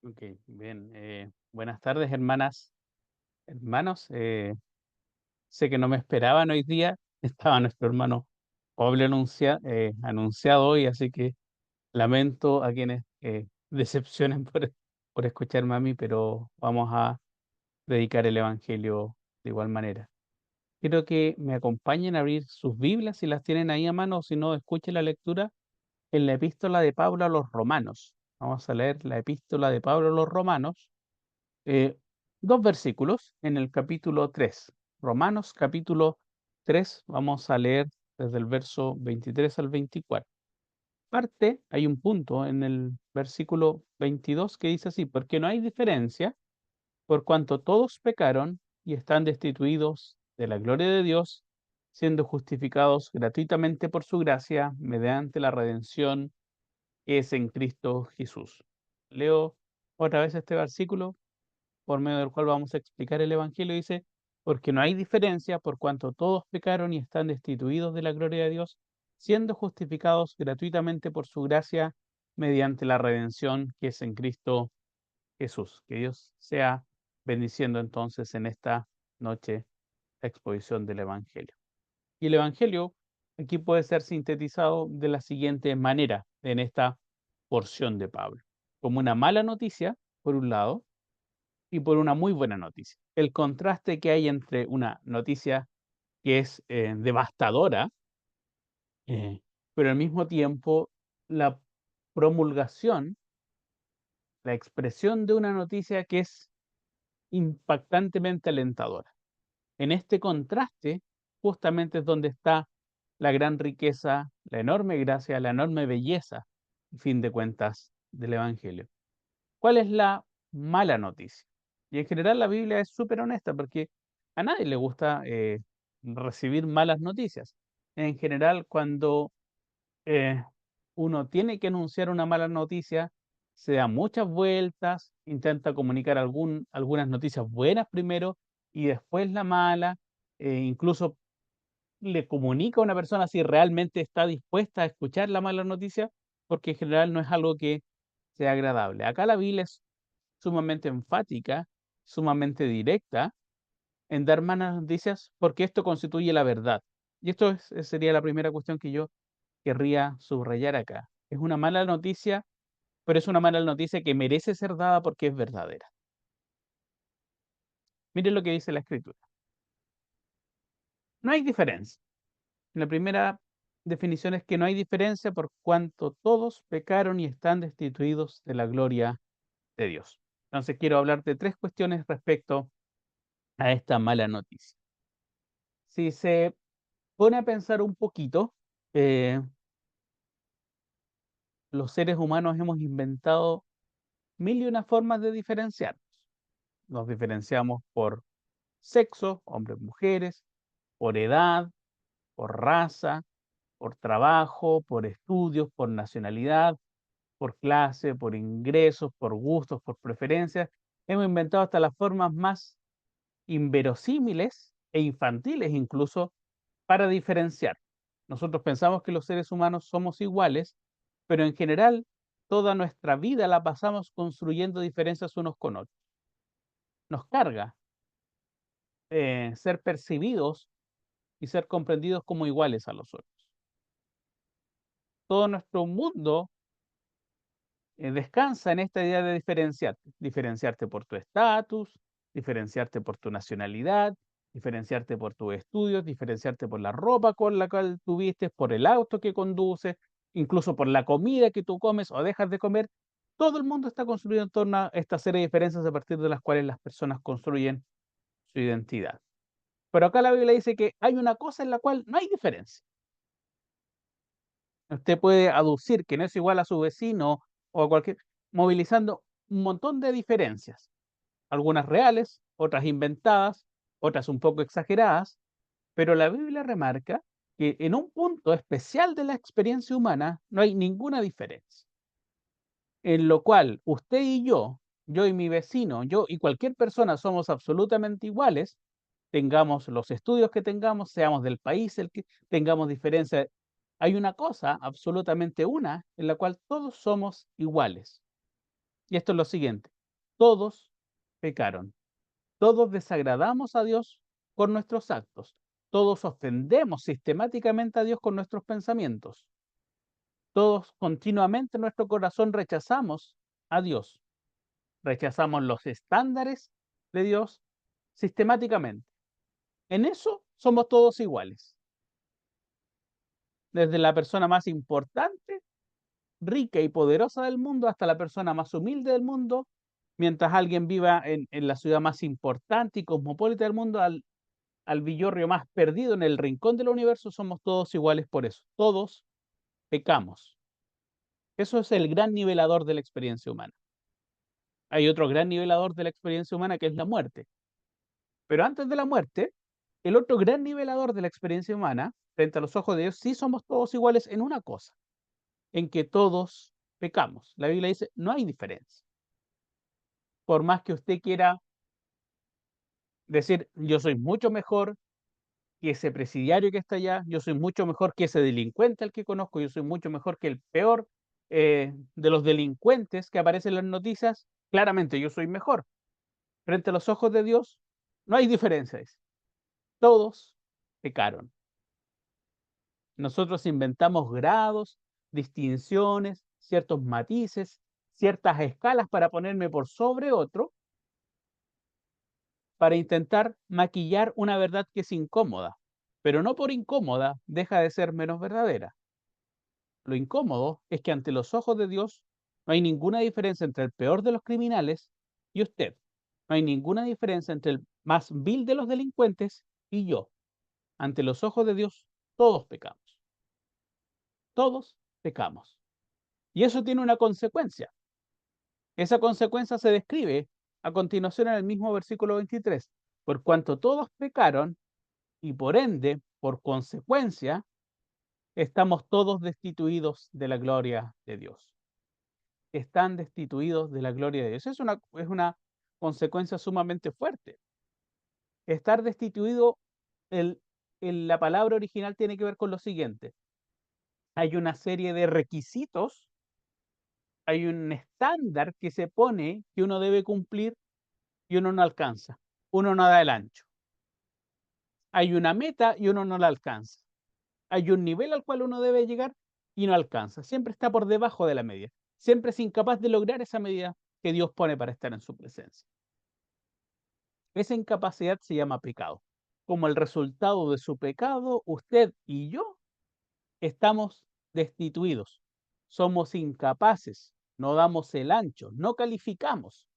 Ok, bien. Buenas tardes, hermanas, hermanos. Sé que no me esperaban hoy día. Estaba nuestro hermano Pablo anunciado hoy, así que lamento a quienes decepcionen por escucharme a mí, pero vamos a dedicar el Evangelio de igual manera. Quiero que me acompañen a abrir sus Biblias si las tienen ahí a mano, o si no, escuchen la lectura en la epístola de Pablo a los Romanos. Vamos a leer la epístola de Pablo a los Romanos, eh, dos versículos en el capítulo 3. Romanos capítulo 3, vamos a leer desde el verso 23 al 24. Hay un punto en el versículo 22 que dice así: porque no hay diferencia, por cuanto todos pecaron y están destituidos de la gloria de Dios, siendo justificados gratuitamente por su gracia mediante la redención que es en Cristo Jesús. Leo otra vez este versículo por medio del cual vamos a explicar el Evangelio. Dice: porque no hay diferencia, por cuanto todos pecaron y están destituidos de la gloria de Dios, siendo justificados gratuitamente por su gracia mediante la redención que es en Cristo Jesús. Que Dios sea bendiciendo entonces en esta noche la exposición del Evangelio. Y el Evangelio aquí puede ser sintetizado de la siguiente manera en esta porción de Pablo: como una mala noticia, por un lado, y por una muy buena noticia. El contraste que hay entre una noticia que es devastadora, pero al mismo tiempo la promulgación, la expresión de una noticia que es impactantemente alentadora. En este contraste justamente es donde está la gran riqueza, la enorme gracia, la enorme belleza, en fin de cuentas, del Evangelio. ¿Cuál es la mala noticia? Y en general la Biblia es súper honesta, porque a nadie le gusta recibir malas noticias. En general, cuando eh, uno tiene que anunciar una mala noticia, se da muchas vueltas, intenta comunicar algunas noticias buenas primero y después la mala, incluso le comunica a una persona si realmente está dispuesta a escuchar la mala noticia, porque en general no es algo que sea agradable. Acá la Biblia es sumamente enfática, sumamente directa en dar malas noticias, porque esto constituye la verdad. Y sería la primera cuestión que yo querría subrayar acá. Es una mala noticia, pero es una mala noticia que merece ser dada porque es verdadera. Miren lo que dice la Escritura. No hay diferencia. La primera definición es que no hay diferencia por cuanto todos pecaron y están destituidos de la gloria de Dios. Entonces quiero hablar de tres cuestiones respecto a esta mala noticia. Si se pone a pensar un poquito, eh, los seres humanos hemos inventado mil y una formas de diferenciarnos. Nos diferenciamos por sexo, hombres, mujeres, por edad, por raza, por trabajo, por estudios, por nacionalidad, por clase, por ingresos, por gustos, por preferencias. Hemos inventado hasta las formas más inverosímiles e infantiles incluso para diferenciar. Nosotros pensamos que los seres humanos somos iguales, pero en general toda nuestra vida la pasamos construyendo diferencias unos con otros. Nos carga ser percibidos y ser comprendidos como iguales a los otros. Todo nuestro mundo descansa en esta idea de diferenciarte. Diferenciarte por tu estatus, diferenciarte por tu nacionalidad, diferenciarte por tus estudios, diferenciarte por la ropa con la cual tuviste, por el auto que conduces, incluso por la comida que tú comes o dejas de comer. Todo el mundo está construido en torno a esta serie de diferencias a partir de las cuales las personas construyen su identidad. Pero acá la Biblia dice que hay una cosa en la cual no hay diferencia. Usted puede aducir que no es igual a su vecino o a cualquier, movilizando un montón de diferencias, algunas reales, otras inventadas, otras un poco exageradas, pero la Biblia remarca que en un punto especial de la experiencia humana no hay ninguna diferencia, en lo cual usted y yo y mi vecino, yo y cualquier persona somos absolutamente iguales, tengamos los estudios que tengamos, seamos del país el que tengamos diferencia. Hay una cosa absolutamente una en la cual todos somos iguales. Y esto es lo siguiente: Todos pecaron. Todos desagradamos a Dios con nuestros actos. Todos ofendemos sistemáticamente a Dios con nuestros pensamientos. Todos continuamente en nuestro corazón rechazamos a Dios. Rechazamos los estándares de Dios sistemáticamente. En eso somos todos iguales. Desde la persona más importante, rica y poderosa del mundo hasta la persona más humilde del mundo, mientras alguien viva en la ciudad más importante y cosmopolita del mundo, al villorrio más perdido en el rincón del universo, somos todos iguales por eso. Todos pecamos. Eso es el gran nivelador de la experiencia humana. Hay otro gran nivelador de la experiencia humana que es la muerte. Pero antes de la muerte, el otro gran nivelador de la experiencia humana, frente a los ojos de Dios, sí somos todos iguales en una cosa, en que todos pecamos. La Biblia dice, no hay diferencia. Por más que usted quiera decir, yo soy mucho mejor que ese presidiario que está allá, yo soy mucho mejor que ese delincuente al que conozco, yo soy mucho mejor que el peor de los delincuentes que aparecen en las noticias, claramente yo soy mejor. Frente a los ojos de Dios, no hay diferencia. Todos pecaron. Nosotros inventamos grados, distinciones, ciertos matices, ciertas escalas para ponerme por sobre otro, para intentar maquillar una verdad que es incómoda, pero no por incómoda deja de ser menos verdadera. Lo incómodo es que ante los ojos de Dios no hay ninguna diferencia entre el peor de los criminales y usted. No hay ninguna diferencia entre el más vil de los delincuentes y yo. Ante los ojos de Dios todos pecamos. Todos pecamos. Y eso tiene una consecuencia. Esa consecuencia se describe a continuación en el mismo versículo 23. Por cuanto todos pecaron y por ende, por consecuencia, estamos todos destituidos de la gloria de Dios. Están destituidos de la gloria de Dios. Es una consecuencia sumamente fuerte. Estar destituido, la palabra original tiene que ver con lo siguiente. Hay una serie de requisitos, hay un estándar que se pone que uno debe cumplir y uno no alcanza. Uno no da el ancho. Hay una meta y uno no la alcanza. Hay un nivel al cual uno debe llegar y no alcanza. Siempre está por debajo de la media. Siempre es incapaz de lograr esa medida que Dios pone para estar en su presencia. Esa incapacidad se llama pecado. Como el resultado de su pecado, usted y yo estamos destituidos. Somos incapaces, no damos el ancho, no calificamos.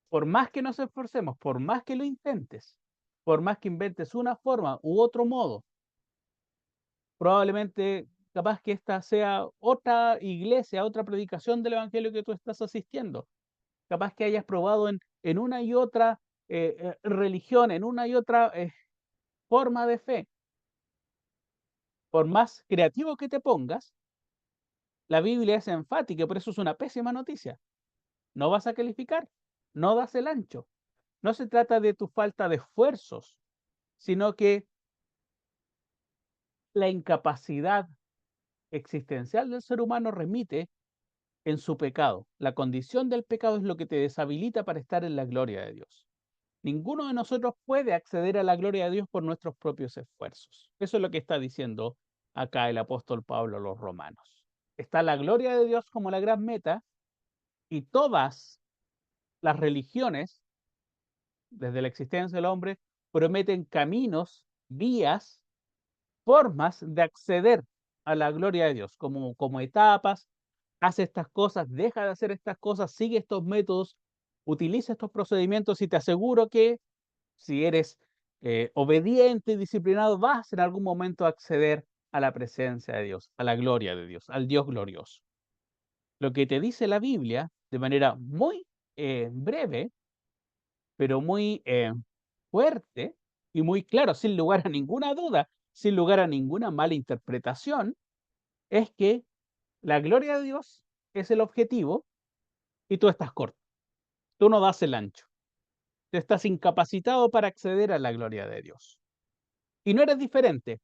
Por más que nos esforcemos, por más que lo intentes, por más que inventes una forma u otro modo, probablemente capaz que esta sea otra iglesia, otra predicación del evangelio que tú estás asistiendo. Capaz que hayas probado en una y otra religión, en una y otra forma de fe. Por más creativo que te pongas, la Biblia es enfática, por eso es una pésima noticia. No vas a calificar, no das el ancho. No se trata de tu falta de esfuerzos, sino que la incapacidad existencial del ser humano remite en su pecado. La condición del pecado es lo que te deshabilita para estar en la gloria de Dios. Ninguno de nosotros puede acceder a la gloria de Dios por nuestros propios esfuerzos. Eso es lo que está diciendo acá el apóstol Pablo a los romanos. Está la gloria de Dios como la gran meta y todas las religiones, desde la existencia del hombre, prometen caminos, vías, formas de acceder a la gloria de Dios, como etapas. Hace estas cosas, deja de hacer estas cosas, sigue estos métodos, utiliza estos procedimientos y te aseguro que si eres obediente y disciplinado, vas en algún momento a acceder a la presencia de Dios, a la gloria de Dios, al Dios glorioso. Lo que te dice la Biblia, de manera muy breve, pero muy fuerte y muy claro, sin lugar a ninguna duda, sin lugar a ninguna mala interpretación, es que la gloria de Dios es el objetivo y tú estás corto. Tú no das el ancho. Tú estás incapacitado para acceder a la gloria de Dios. Y no eres diferente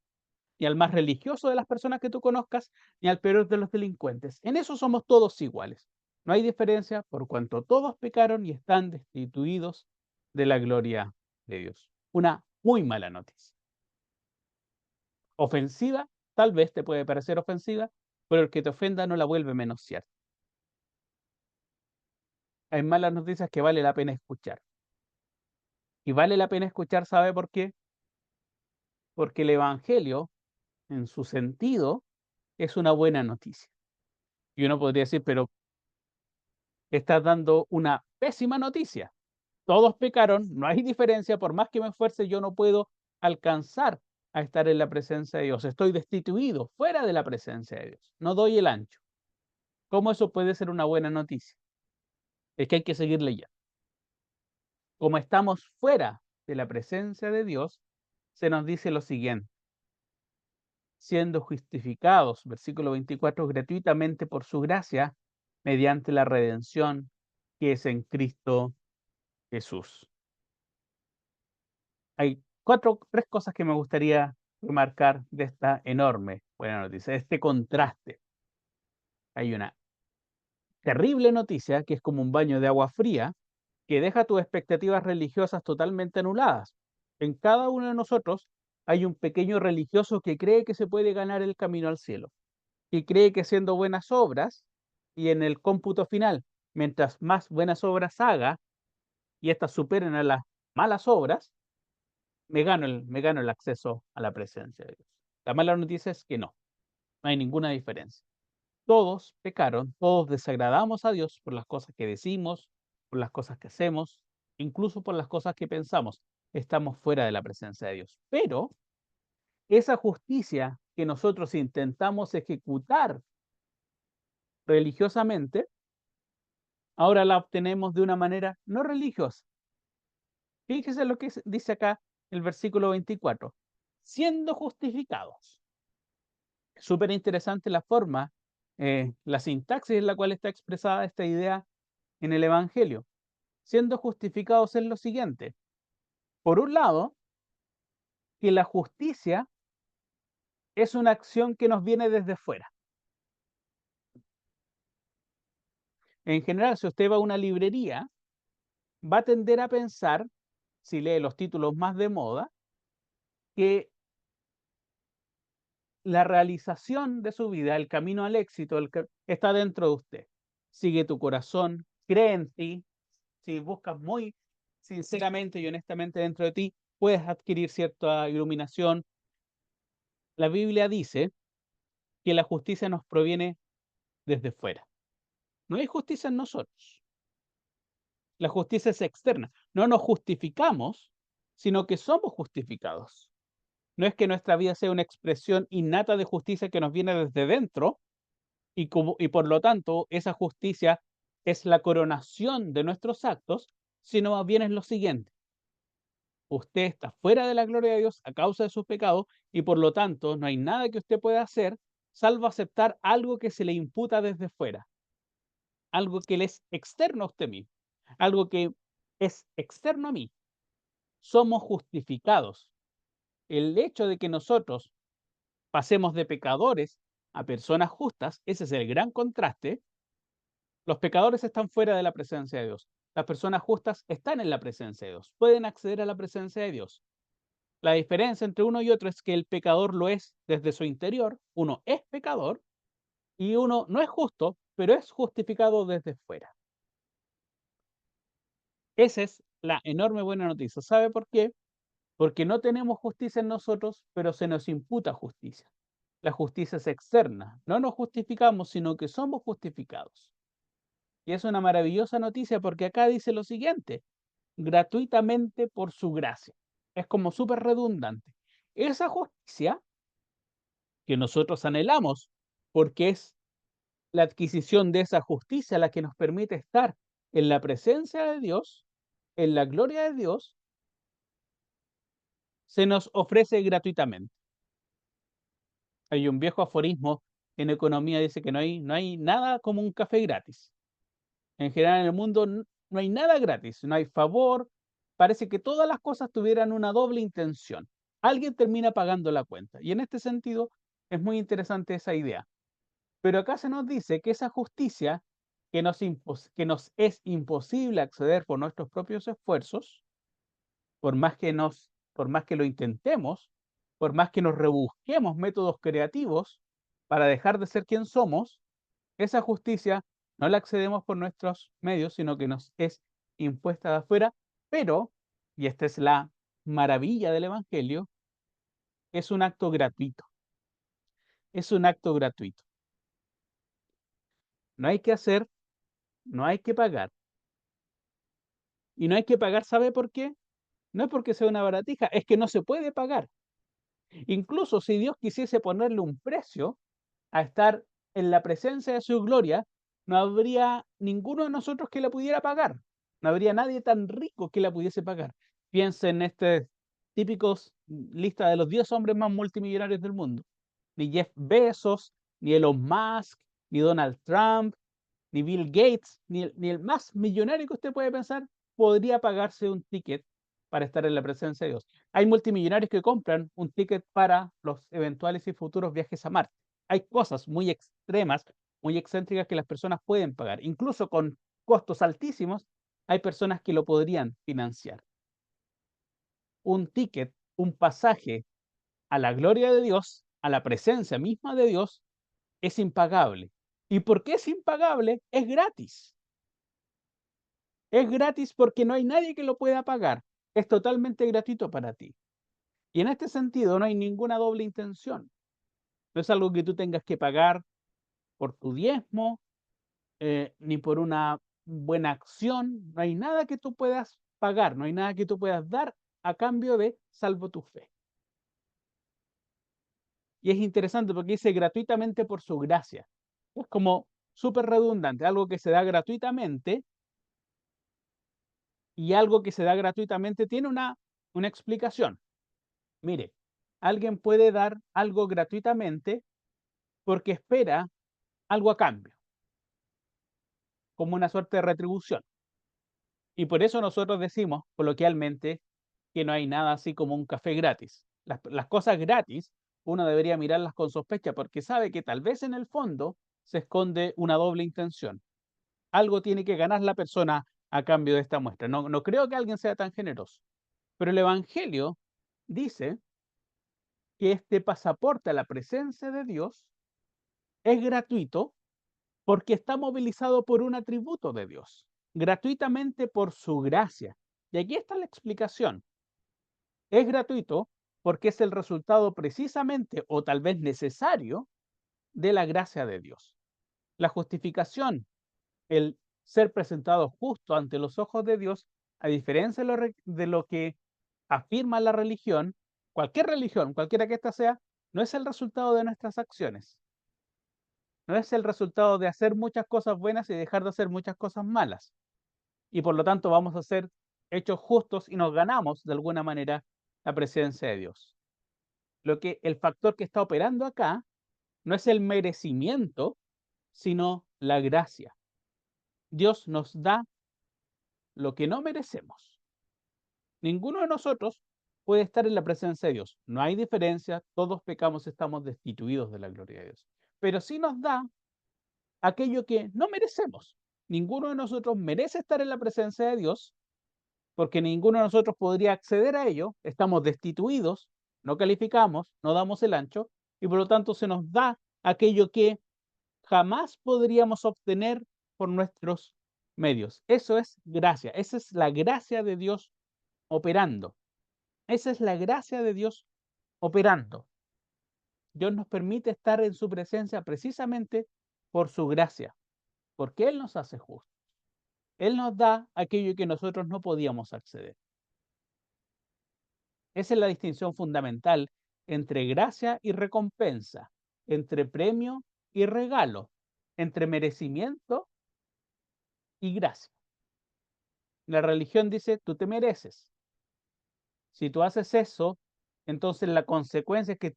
ni al más religioso de las personas que tú conozcas, ni al peor de los delincuentes. En eso somos todos iguales. No hay diferencia por cuanto todos pecaron y están destituidos de la gloria de Dios. Una muy mala noticia. Ofensiva, tal vez te puede parecer ofensiva, pero el que te ofenda no la vuelve menos cierta. Hay malas noticias que vale la pena escuchar. Y vale la pena escuchar, ¿sabe por qué? Porque el Evangelio, en su sentido, es una buena noticia. Y uno podría decir, pero estás dando una pésima noticia. Todos pecaron, no hay diferencia, por más que me esfuerce, yo no puedo alcanzar a estar en la presencia de Dios. Estoy destituido, fuera de la presencia de Dios. No doy el ancho. ¿Cómo eso puede ser una buena noticia? Es que hay que seguir leyendo. Como estamos fuera de la presencia de Dios, se nos dice lo siguiente: siendo justificados, versículo 24, gratuitamente por su gracia, mediante la redención que es en Cristo Jesús. Hay tres cosas que me gustaría remarcar de esta enorme buena noticia, de este contraste. Hay una terrible noticia que es como un baño de agua fría que deja tus expectativas religiosas totalmente anuladas. En cada uno de nosotros hay un pequeño religioso que cree que se puede ganar el camino al cielo, que cree que haciendo buenas obras y en el cómputo final, mientras más buenas obras haga y éstas superen a las malas obras, me gano el acceso a la presencia de Dios. La mala noticia es que no hay ninguna diferencia. Todos pecaron, todos desagradamos a Dios por las cosas que decimos, por las cosas que hacemos, incluso por las cosas que pensamos. Estamos fuera de la presencia de Dios. Pero esa justicia que nosotros intentamos ejecutar religiosamente, ahora la obtenemos de una manera no religiosa. Fíjese lo que dice acá el versículo 24. Siendo justificados. Súper interesante la forma, la sintaxis en la cual está expresada esta idea en el Evangelio. Siendo justificados es lo siguiente. Por un lado, que la justicia es una acción que nos viene desde fuera. En general, si usted va a una librería, va a tender a pensar, si lee los títulos más de moda, que la realización de su vida, el camino al éxito, está dentro de usted. Sigue tu corazón, cree en ti. Si buscas muy sinceramente y honestamente dentro de ti, puedes adquirir cierta iluminación. La Biblia dice que la justicia nos proviene desde fuera. No hay justicia en nosotros. La justicia es externa. No nos justificamos, sino que somos justificados. No es que nuestra vida sea una expresión innata de justicia que nos viene desde dentro y por lo tanto esa justicia es la coronación de nuestros actos, sino más bien es lo siguiente: usted está fuera de la gloria de Dios a causa de sus pecados y por lo tanto no hay nada que usted pueda hacer salvo aceptar algo que se le imputa desde fuera, algo que le es externo a usted mismo, algo que es externo a mí. Somos justificados. El hecho de que nosotros pasemos de pecadores a personas justas, ese es el gran contraste. Los pecadores están fuera de la presencia de Dios. Las personas justas están en la presencia de Dios, pueden acceder a la presencia de Dios. La diferencia entre uno y otro es que el pecador lo es desde su interior, uno es pecador, y uno no es justo, pero es justificado desde fuera. Esa es la enorme buena noticia. ¿Sabe por qué? Porque no tenemos justicia en nosotros, pero se nos imputa justicia. La justicia es externa. No nos justificamos, sino que somos justificados. Y es una maravillosa noticia porque acá dice lo siguiente: gratuitamente por su gracia. Es como súper redundante. Esa justicia que nosotros anhelamos, porque es la adquisición de esa justicia la que nos permite estar en la presencia de Dios, en la gloria de Dios, se nos ofrece gratuitamente. Hay un viejo aforismo en economía, dice que no hay nada como un café gratis. En general en el mundo no hay nada gratis, no hay favor, parece que todas las cosas tuvieran una doble intención. Alguien termina pagando la cuenta. Y en este sentido es muy interesante esa idea. Pero acá se nos dice que esa justicia que nos es imposible acceder por nuestros propios esfuerzos, por más que lo intentemos, por más que nos rebusquemos métodos creativos para dejar de ser quien somos, esa justicia no la accedemos por nuestros medios, sino que nos es impuesta de afuera, pero, y esta es la maravilla del Evangelio, es un acto gratuito, es un acto gratuito. No hay que hacer, no hay que pagar. Y no hay que pagar, ¿sabe por qué? No es porque sea una baratija, es que no se puede pagar. Incluso si Dios quisiese ponerle un precio a estar en la presencia de su gloria, no habría ninguno de nosotros que la pudiera pagar. No habría nadie tan rico que la pudiese pagar. Piensa en este típicos lista de los 10 hombres más multimillonarios del mundo. Ni Jeff Bezos, ni Elon Musk, ni Donald Trump, ni Bill Gates, ni el más millonario que usted puede pensar, podría pagarse un ticket para estar en la presencia de Dios. Hay multimillonarios que compran un ticket para los eventuales y futuros viajes a Marte. Hay cosas muy extremas, muy excéntricas que las personas pueden pagar. Incluso con costos altísimos, hay personas que lo podrían financiar. Un ticket, un pasaje a la gloria de Dios, a la presencia misma de Dios, es impagable. ¿Y por qué es impagable? Es gratis. Es gratis porque no hay nadie que lo pueda pagar. Es totalmente gratuito para ti. Y en este sentido no hay ninguna doble intención. No es algo que tú tengas que pagar por tu diezmo, ni por una buena acción. No hay nada que tú puedas pagar, no hay nada que tú puedas dar a cambio de salvo tu fe. Y es interesante porque dice gratuitamente por su gracia. Es como súper redundante, algo que se da gratuitamente y algo que se da gratuitamente tiene una explicación. Mire, alguien puede dar algo gratuitamente porque espera algo a cambio, como una suerte de retribución. Y por eso nosotros decimos coloquialmente que no hay nada así como un café gratis. Las cosas gratis uno debería mirarlas con sospecha porque sabe que tal vez en el fondo se esconde una doble intención. Algo tiene que ganar la persona a cambio de esta muestra. No, no creo que alguien sea tan generoso. Pero el Evangelio dice que este pasaporte a la presencia de Dios es gratuito porque está movilizado por un atributo de Dios, gratuitamente por su gracia. Y aquí está la explicación. Es gratuito porque es el resultado precisamente o tal vez necesario de la gracia de Dios. La justificación, el ser presentado justo ante los ojos de Dios, a diferencia de lo que afirma la religión, cualquiera que ésta sea, no es el resultado de nuestras acciones. No es el resultado de hacer muchas cosas buenas y dejar de hacer muchas cosas malas. Y por lo tanto vamos a ser hechos justos y nos ganamos de alguna manera la presencia de Dios. El factor que está operando acá no es el merecimiento, sino la gracia. Dios nos da lo que no merecemos. Ninguno de nosotros puede estar en la presencia de Dios. No hay diferencia, todos pecamos, estamos destituidos de la gloria de Dios. Pero sí nos da aquello que no merecemos. Ninguno de nosotros merece estar en la presencia de Dios, porque ninguno de nosotros podría acceder a ello. Estamos destituidos, no calificamos, no damos el ancho, y por lo tanto se nos da aquello que jamás podríamos obtener por nuestros medios. Eso es gracia, esa es la gracia de Dios operando. Esa es la gracia de Dios operando. Dios nos permite estar en su presencia precisamente por su gracia, porque Él nos hace justos. Él nos da aquello que nosotros no podíamos acceder. Esa es la distinción fundamental entre gracia y recompensa, entre premio y regalo, entre merecimiento y gracia. La religión dice, tú te mereces. Si tú haces eso, entonces la consecuencia es que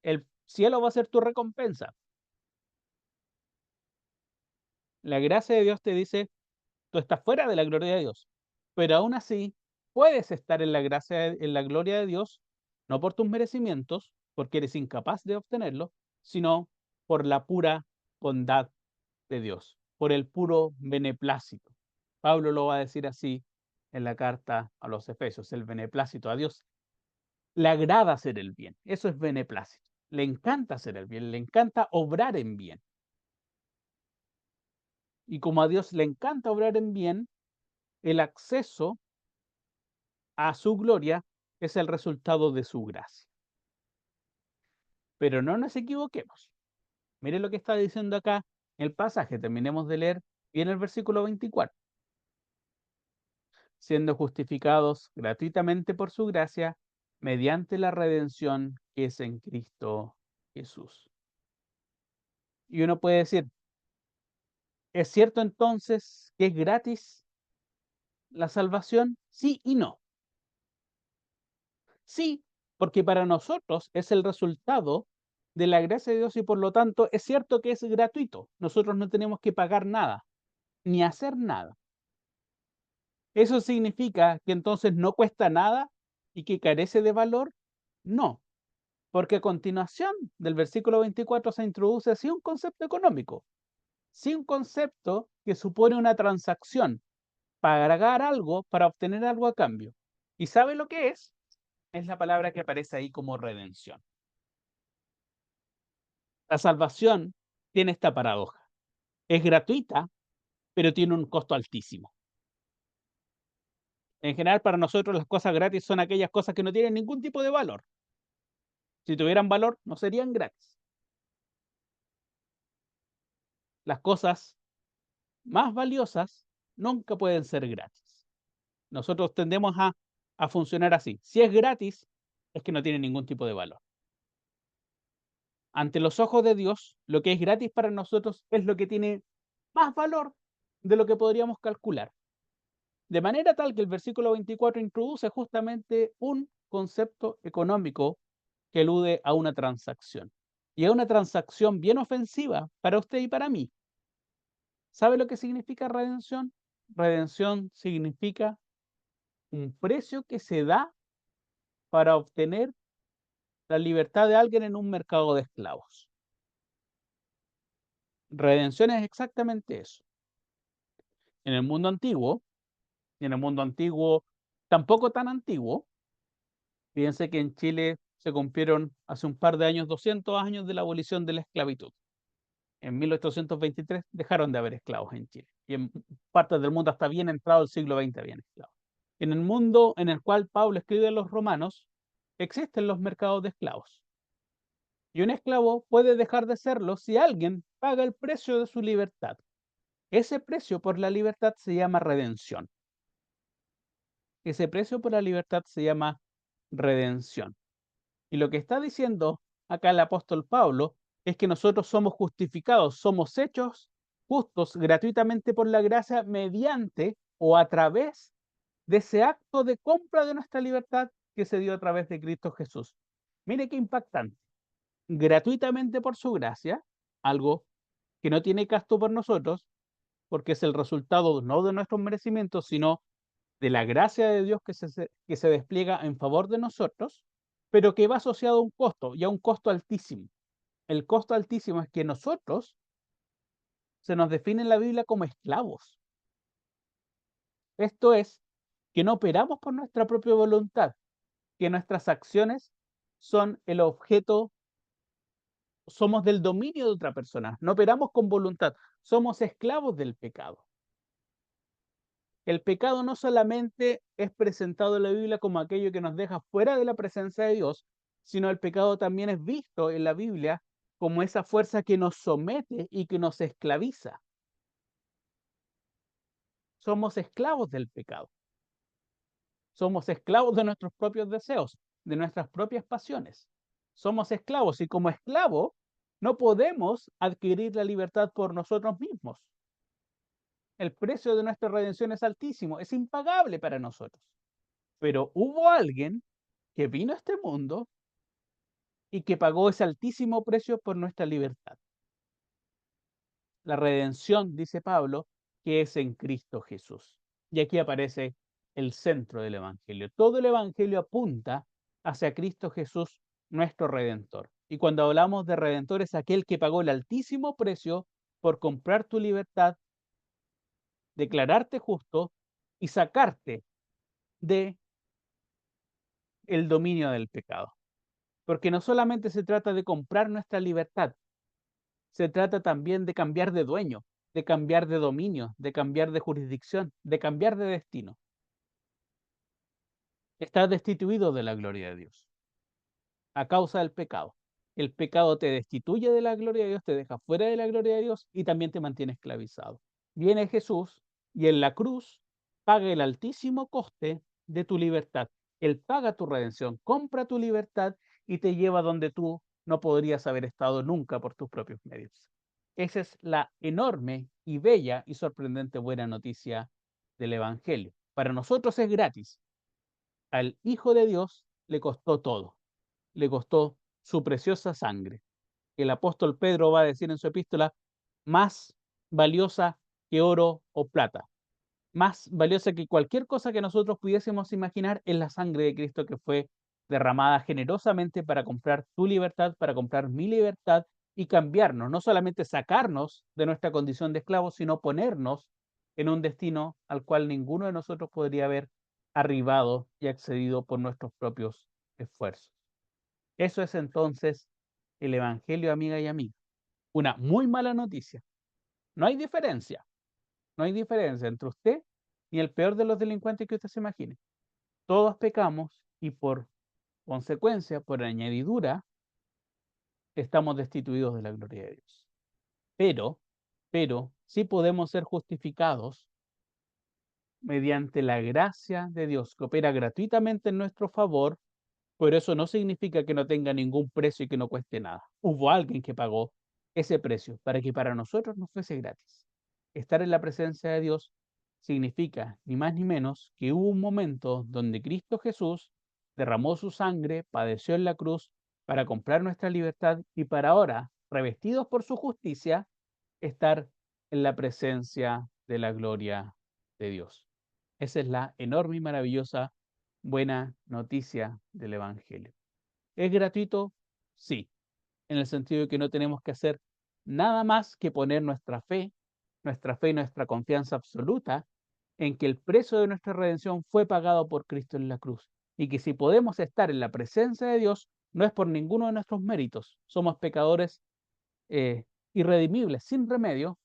el cielo va a ser tu recompensa. La gracia de Dios te dice, tú estás fuera de la gloria de Dios, pero aún así puedes estar en la gracia, en la gloria de Dios, no por tus merecimientos, porque eres incapaz de obtenerlo, sino por la pura bondad de Dios. por el puro beneplácito. Pablo lo va a decir así en la carta a los Efesios, el beneplácito. A Dios le agrada hacer el bien, eso es beneplácito. Le encanta hacer el bien, le encanta obrar en bien. Y como a Dios le encanta obrar en bien, el acceso a su gloria es el resultado de su gracia. Pero no nos equivoquemos. Mire lo que está diciendo acá el pasaje, terminemos de leer bien el versículo 24. Siendo justificados gratuitamente por su gracia, mediante la redención que es en Cristo Jesús. Y uno puede decir, ¿es cierto entonces que es gratis la salvación? Sí y no. Sí, porque para nosotros es el resultado de la gracia de Dios y por lo tanto es cierto que es gratuito. Nosotros no tenemos que pagar nada, ni hacer nada. ¿Eso significa que entonces no cuesta nada y que carece de valor? No, porque a continuación del versículo 24 se introduce así un concepto económico, sí un concepto que supone una transacción, pagar algo para obtener algo a cambio. ¿Y sabe lo que es? Es la palabra que aparece ahí como redención. La salvación tiene esta paradoja. Es gratuita, pero tiene un costo altísimo. En general, para nosotros las cosas gratis son aquellas cosas que no tienen ningún tipo de valor. Si tuvieran valor, no serían gratis. Las cosas más valiosas nunca pueden ser gratis. Nosotros tendemos a funcionar así. Si es gratis, es que no tiene ningún tipo de valor. Ante los ojos de Dios, lo que es gratis para nosotros es lo que tiene más valor de lo que podríamos calcular. De manera tal que el versículo 24 introduce justamente un concepto económico que alude a una transacción. Y a una transacción bien ofensiva para usted y para mí. ¿Sabe lo que significa redención? Redención significa un precio que se da para obtener la libertad de alguien en un mercado de esclavos. Redención es exactamente eso. En el mundo antiguo, y en el mundo antiguo tampoco tan antiguo, fíjense que en Chile se cumplieron hace un par de años 200 años de la abolición de la esclavitud. En 1823 dejaron de haber esclavos en Chile. Y en partes del mundo hasta bien entrado el siglo XX habían esclavos. En el mundo en el cual Pablo escribe a los romanos, existen los mercados de esclavos. Y un esclavo puede dejar de serlo si alguien paga el precio de su libertad. Ese precio por la libertad se llama redención. Ese precio por la libertad se llama redención. Y lo que está diciendo acá el apóstol Pablo es que nosotros somos justificados, somos hechos justos gratuitamente por la gracia mediante o a través de ese acto de compra de nuestra libertad que se dio a través de Cristo Jesús. Mire qué impactante. Gratuitamente por su gracia, algo que no tiene gasto por nosotros, porque es el resultado no de nuestros merecimientos, sino de la gracia de Dios que se despliega en favor de nosotros, pero que va asociado a un costo y a un costo altísimo. El costo altísimo es que nosotros se nos define en la Biblia como esclavos. Esto es, que no operamos por nuestra propia voluntad, que nuestras acciones son el objeto, somos del dominio de otra persona, no operamos con voluntad, somos esclavos del pecado. El pecado no solamente es presentado en la Biblia como aquello que nos deja fuera de la presencia de Dios, sino el pecado también es visto en la Biblia como esa fuerza que nos somete y que nos esclaviza. Somos esclavos del pecado. Somos esclavos de nuestros propios deseos, de nuestras propias pasiones. Somos esclavos y como esclavos no podemos adquirir la libertad por nosotros mismos. El precio de nuestra redención es altísimo, es impagable para nosotros. Pero hubo alguien que vino a este mundo y que pagó ese altísimo precio por nuestra libertad. La redención, dice Pablo, que es en Cristo Jesús. Y aquí aparece el centro del Evangelio. Todo el Evangelio apunta hacia Cristo Jesús, nuestro Redentor. Y cuando hablamos de Redentor es aquel que pagó el altísimo precio por comprar tu libertad declararte justo y sacarte de el dominio del pecado. Porque no solamente se trata de comprar nuestra libertad, se trata también de cambiar de dueño, de cambiar de dominio, de cambiar de jurisdicción, de cambiar de destino. Estás destituido de la gloria de Dios a causa del pecado. El pecado te destituye de la gloria de Dios, te deja fuera de la gloria de Dios y también te mantiene esclavizado. Viene Jesús y en la cruz paga el altísimo coste de tu libertad. Él paga tu redención, compra tu libertad y te lleva donde tú no podrías haber estado nunca por tus propios medios. Esa es la enorme y bella y sorprendente buena noticia del Evangelio. Para nosotros es gratis. Al Hijo de Dios le costó todo, le costó su preciosa sangre. El apóstol Pedro va a decir en su epístola, más valiosa que oro o plata, más valiosa que cualquier cosa que nosotros pudiésemos imaginar es la sangre de Cristo que fue derramada generosamente para comprar tu libertad, para comprar mi libertad y cambiarnos, no solamente sacarnos de nuestra condición de esclavos, sino ponernos en un destino al cual ninguno de nosotros podría haber arribado y accedido por nuestros propios esfuerzos. Eso es entonces el Evangelio, amiga y amiga. Una muy mala noticia. No hay diferencia. No hay diferencia entre usted y el peor de los delincuentes que usted se imagine. Todos pecamos y por consecuencia, por añadidura, estamos destituidos de la gloria de Dios. Pero, pero, sí podemos ser justificados mediante la gracia de Dios que opera gratuitamente en nuestro favor, pero eso no significa que no tenga ningún precio y que no cueste nada. Hubo alguien que pagó ese precio para que para nosotros nos fuese gratis. Estar en la presencia de Dios significa ni más ni menos que hubo un momento donde Cristo Jesús derramó su sangre, padeció en la cruz para comprar nuestra libertad y para ahora, revestidos por su justicia, estar en la presencia de la gloria de Dios. Esa es la enorme y maravillosa buena noticia del Evangelio. ¿Es gratuito? Sí, en el sentido de que no tenemos que hacer nada más que poner nuestra fe y nuestra confianza absoluta en que el precio de nuestra redención fue pagado por Cristo en la cruz y que si podemos estar en la presencia de Dios no es por ninguno de nuestros méritos. Somos pecadores irredimibles, sin remedio,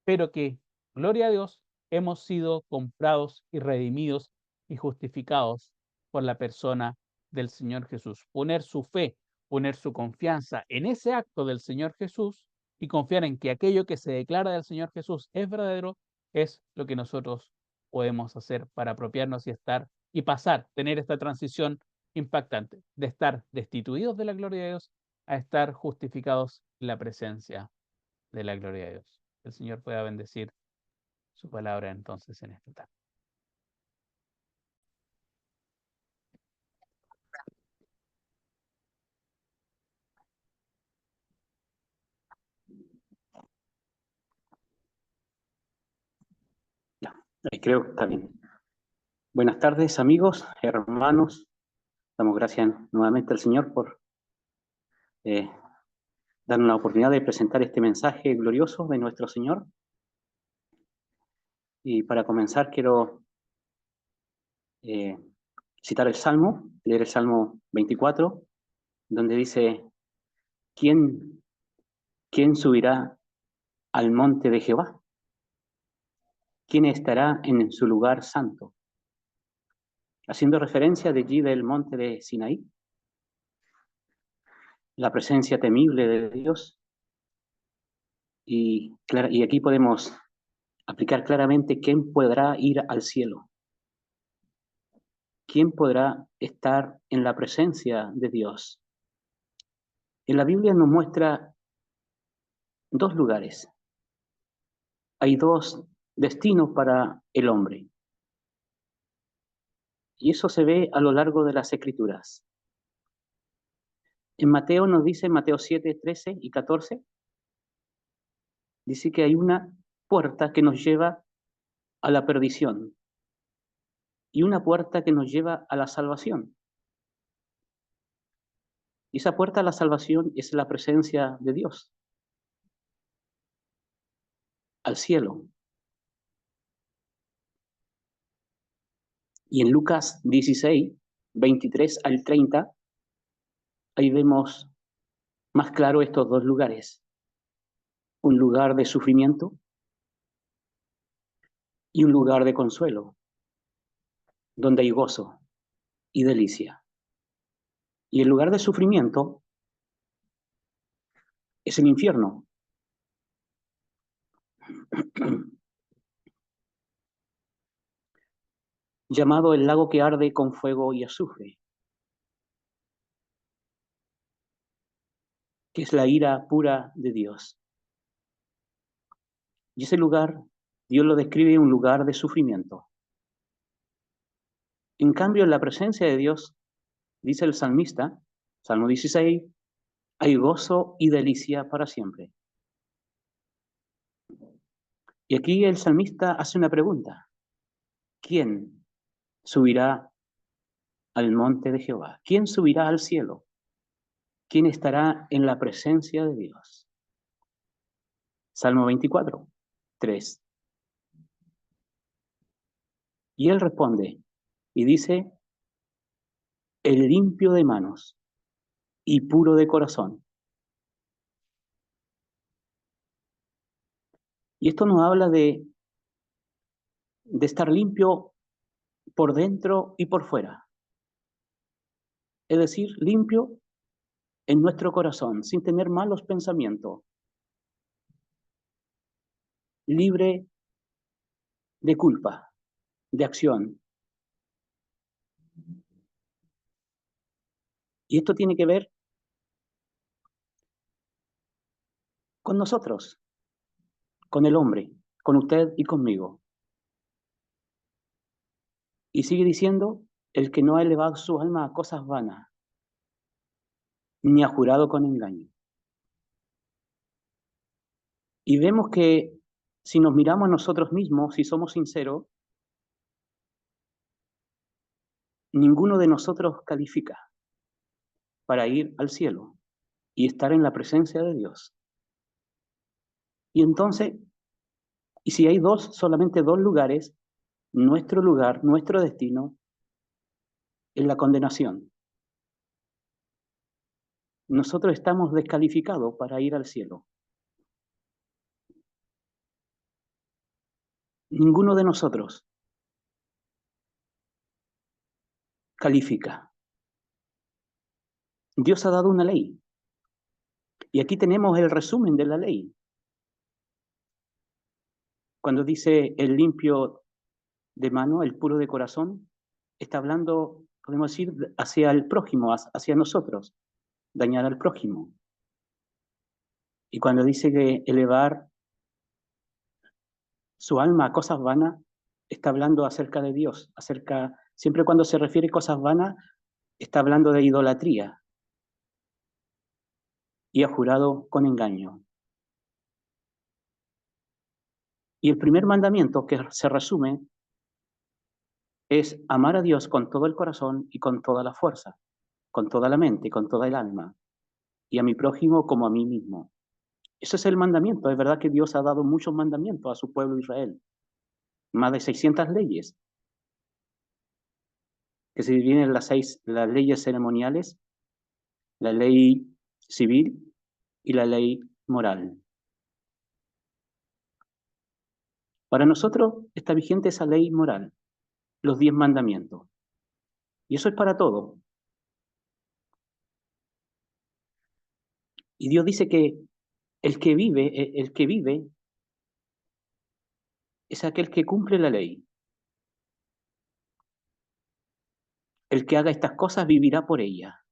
pero que, gloria a Dios, hemos sido comprados y redimidos y justificados por la persona del Señor Jesús. Poner su fe, poner su confianza en ese acto del Señor Jesús y confiar en que aquello que se declara del Señor Jesús es verdadero, es lo que nosotros podemos hacer para apropiarnos y estar y pasar, tener esta transición impactante de estar destituidos de la gloria de Dios a estar justificados en la presencia de la gloria de Dios. El Señor pueda bendecir su palabra entonces en esta tarde. Ya, ahí creo que está bien. Buenas tardes, amigos, hermanos. Damos gracias nuevamente al Señor por darnos la oportunidad de presentar este mensaje glorioso de nuestro Señor. Y para comenzar quiero eh, citar el Salmo, leer el Salmo 24, donde dice, ¿quién subirá al monte de Jehová? ¿Quién estará en su lugar santo? Haciendo referencia de allí del monte de Sinaí, la presencia temible de Dios. Y aquí podemos aplicar claramente quién podrá ir al cielo, quién podrá estar en la presencia de Dios. En la Biblia nos muestra dos lugares. Hay dos destinos para el hombre. Y eso se ve a lo largo de las Escrituras. En Mateo nos dice, en Mateo 7, 13 y 14, dice que hay una puerta que nos lleva a la perdición y una puerta que nos lleva a la salvación. Y esa puerta a la salvación es la presencia de Dios, al cielo. Y en Lucas 16, 23 al 30, ahí vemos más claro estos dos lugares. Un lugar de sufrimiento y un lugar de consuelo, donde hay gozo y delicia. Y el lugar de sufrimiento es el infierno. Llamado el lago que arde con fuego y azufre, que es la ira pura de Dios. Y ese lugar, Dios lo describe un lugar de sufrimiento. En cambio, en la presencia de Dios, dice el salmista, Salmo 16, hay gozo y delicia para siempre. Y aquí el salmista hace una pregunta. ¿Quién subirá al monte de Jehová? ¿Quién subirá al cielo? ¿Quién estará en la presencia de Dios? Salmo 24, 3. Y él responde y dice, el limpio de manos y puro de corazón. Y esto nos habla de estar limpio por dentro y por fuera. Es decir, limpio en nuestro corazón, sin tener malos pensamientos, libre de culpa, de acción. Y esto tiene que ver con nosotros, con el hombre, con usted y conmigo. Y sigue diciendo, el que no ha elevado su alma a cosas vanas, ni ha jurado con engaño. Y vemos que si nos miramos a nosotros mismos, si somos sinceros, ninguno de nosotros califica para ir al cielo y estar en la presencia de Dios. Y entonces, y si hay solamente dos lugares, nuestro lugar, nuestro destino, es la condenación. Nosotros estamos descalificados para ir al cielo. Ninguno de nosotros califica. Dios ha dado una ley. Y aquí tenemos el resumen de la ley. Cuando dice el limpio de mano, el puro de corazón, está hablando, podemos decir, hacia el prójimo, hacia nosotros, dañar al prójimo. Y cuando dice que elevar su alma a cosas vanas, está hablando acerca de Dios, siempre cuando se refiere a cosas vanas, está hablando de idolatría y ha jurado con engaño. Y el primer mandamiento que se resume es amar a Dios con todo el corazón y con toda la fuerza, con toda la mente, con toda el alma, y a mi prójimo como a mí mismo. Ese es el mandamiento. Es verdad que Dios ha dado muchos mandamientos a su pueblo Israel, más de 600 leyes, que se dividen en las leyes ceremoniales, la ley civil y la ley moral. Para nosotros está vigente esa ley moral, los 10 mandamientos. Y eso es para todo. Y Dios dice que el que vive es aquel que cumple la ley. El que haga estas cosas vivirá por ella.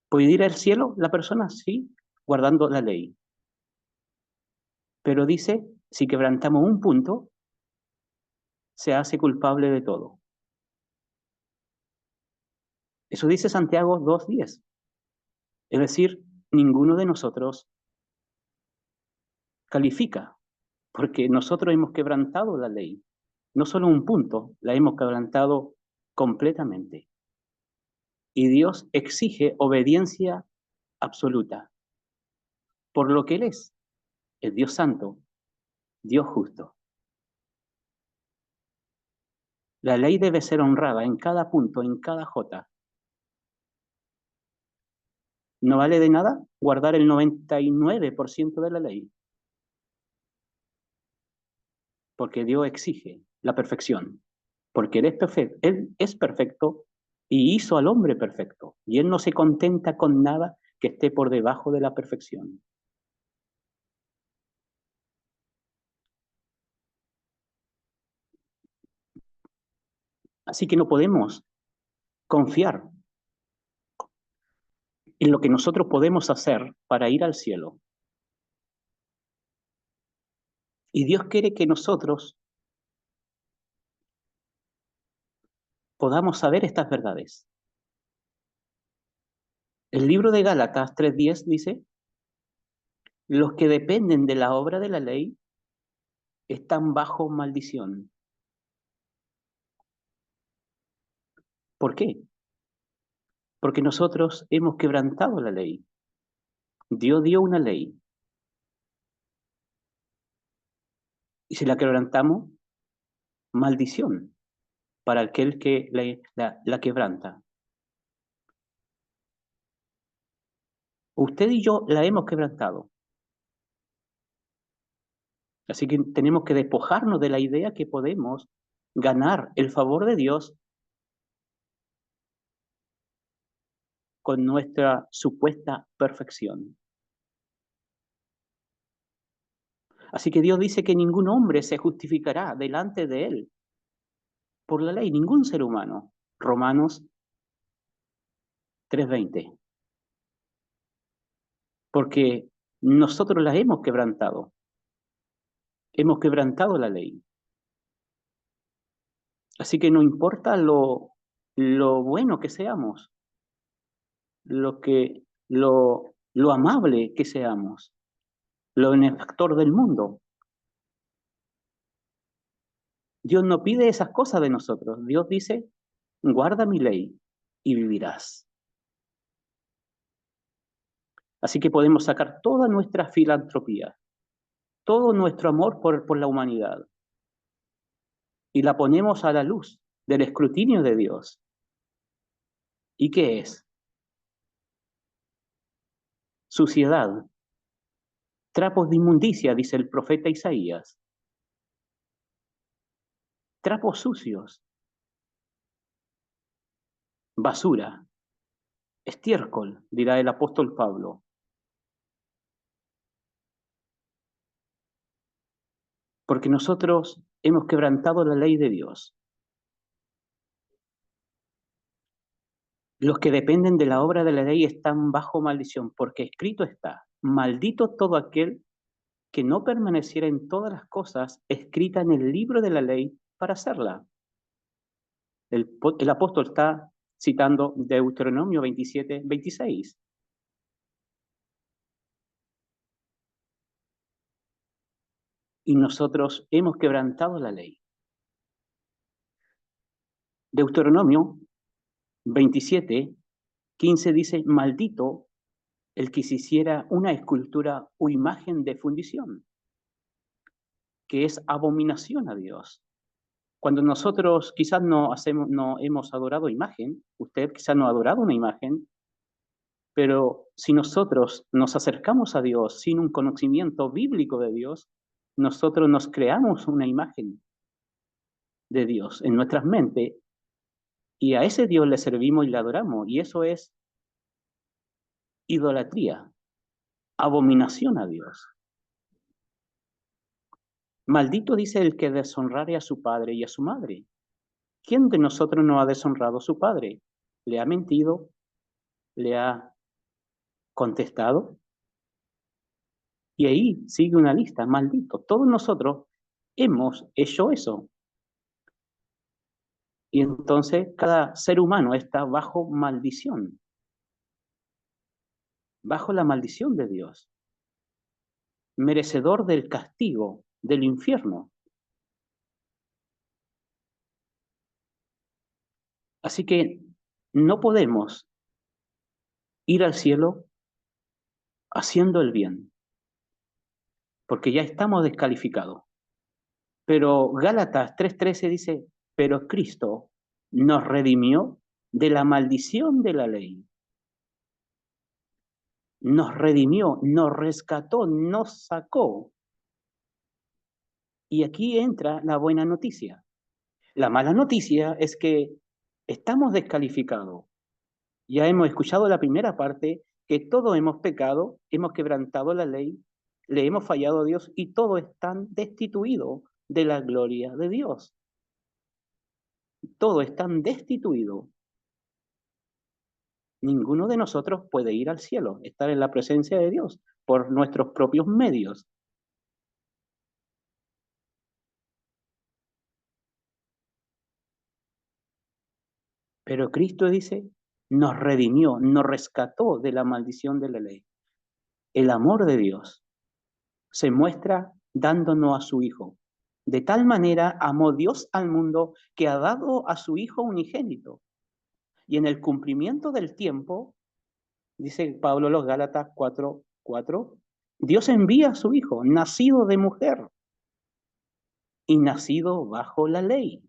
¿Puede ir al cielo la persona? Sí, guardando la ley. Pero dice, si quebrantamos un punto, se hace culpable de todo. Eso dice Santiago 2:10. Es decir, ninguno de nosotros califica, porque nosotros hemos quebrantado la ley. No solo un punto, la hemos quebrantado completamente. Y Dios exige obediencia absoluta, por lo que Él es Dios santo, Dios justo. La ley debe ser honrada en cada punto, en cada jota. No vale de nada guardar el 99% de la ley, porque Dios exige la perfección, porque Él es perfecto y hizo al hombre perfecto, y Él no se contenta con nada que esté por debajo de la perfección. Así que no podemos confiar en lo que nosotros podemos hacer para ir al cielo. Y Dios quiere que nosotros podamos saber estas verdades. El libro de Gálatas 3:10 dice, los que dependen de la obra de la ley están bajo maldición. ¿Por qué? Porque nosotros hemos quebrantado la ley. Dios dio una ley y si la quebrantamos, maldición para aquel que la quebranta. Usted y yo la hemos quebrantado. Así que tenemos que despojarnos de la idea que podemos ganar el favor de Dios con nuestra supuesta perfección. Así que Dios dice que ningún hombre se justificará delante de Él por la ley, ningún ser humano. Romanos 3:20. Porque nosotros la hemos quebrantado la ley. Así que no importa lo bueno que seamos, lo amable que seamos, lo benefactor del mundo. Dios no pide esas cosas de nosotros. Dios dice, guarda mi ley y vivirás. Así que podemos sacar toda nuestra filantropía, todo nuestro amor por la humanidad y la ponemos a la luz del escrutinio de Dios. ¿Y qué es? Suciedad, trapos de inmundicia, dice el profeta Isaías. Trapos sucios, basura, estiércol, dirá el apóstol Pablo. Porque nosotros hemos quebrantado la ley de Dios. Los que dependen de la obra de la ley están bajo maldición, porque escrito está, maldito todo aquel que no permaneciera en todas las cosas escritas en el libro de la ley para hacerla. El apóstol está citando Deuteronomio 27:26. Y nosotros hemos quebrantado la ley. Deuteronomio 27:15 dice, maldito el que se hiciera una escultura o imagen de fundición, que es abominación a Dios. Cuando nosotros quizás no hemos adorado imagen, usted quizás no ha adorado una imagen, pero si nosotros nos acercamos a Dios sin un conocimiento bíblico de Dios, nosotros nos creamos una imagen de Dios en nuestras mentes y a ese Dios le servimos y le adoramos. Y eso es idolatría, abominación a Dios. Maldito dice el que deshonrare a su padre y a su madre. ¿Quién de nosotros no ha deshonrado a su padre? ¿Le ha mentido? ¿Le ha contestado? Y ahí sigue una lista, maldito. Todos nosotros hemos hecho eso. Y entonces cada ser humano está bajo maldición, bajo la maldición de Dios, merecedor del castigo, del infierno. Así que no podemos ir al cielo haciendo el bien, porque ya estamos descalificados. Pero Gálatas 3:13 dice, Pero Cristo nos redimió de la maldición de la ley. Nos redimió, nos rescató, nos sacó. Y aquí entra la buena noticia. La mala noticia es que estamos descalificados. Ya hemos escuchado la primera parte, que todos hemos pecado, hemos quebrantado la ley, le hemos fallado a Dios y todos están destituidos de la gloria de Dios. Todos están destituidos. Ninguno de nosotros puede ir al cielo, estar en la presencia de Dios por nuestros propios medios. Pero Cristo dice, nos redimió, nos rescató de la maldición de la ley. El amor de Dios se muestra dándonos a su Hijo. De tal manera amó Dios al mundo que ha dado a su Hijo unigénito. Y en el cumplimiento del tiempo, dice Pablo a los Gálatas 4:4, Dios envía a su Hijo, nacido de mujer y nacido bajo la ley.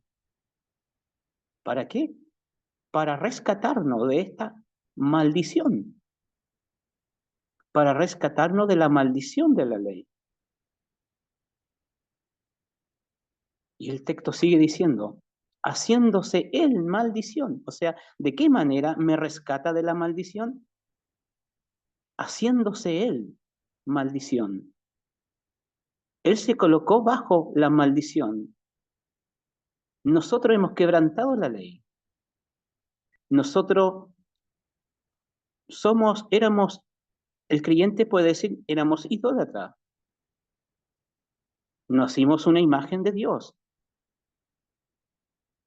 ¿Para qué? Para rescatarnos de esta maldición, para rescatarnos de la maldición de la ley. Y el texto sigue diciendo, haciéndose él maldición. O sea, ¿de qué manera me rescata de la maldición? Haciéndose él maldición. Él se colocó bajo la maldición. Nosotros hemos quebrantado la ley. Nosotros éramos, el creyente puede decir, éramos idólatras. Nacimos una imagen de Dios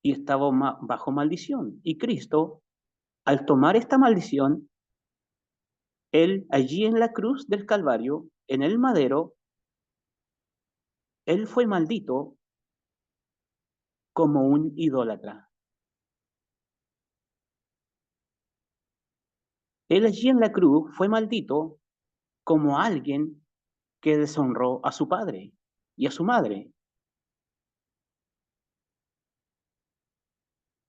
y estábamos bajo maldición. Y Cristo, al tomar esta maldición, Él allí en la cruz del Calvario, en el madero, Él fue maldito como un idólatra. Él allí en la cruz fue maldito como alguien que deshonró a su padre y a su madre.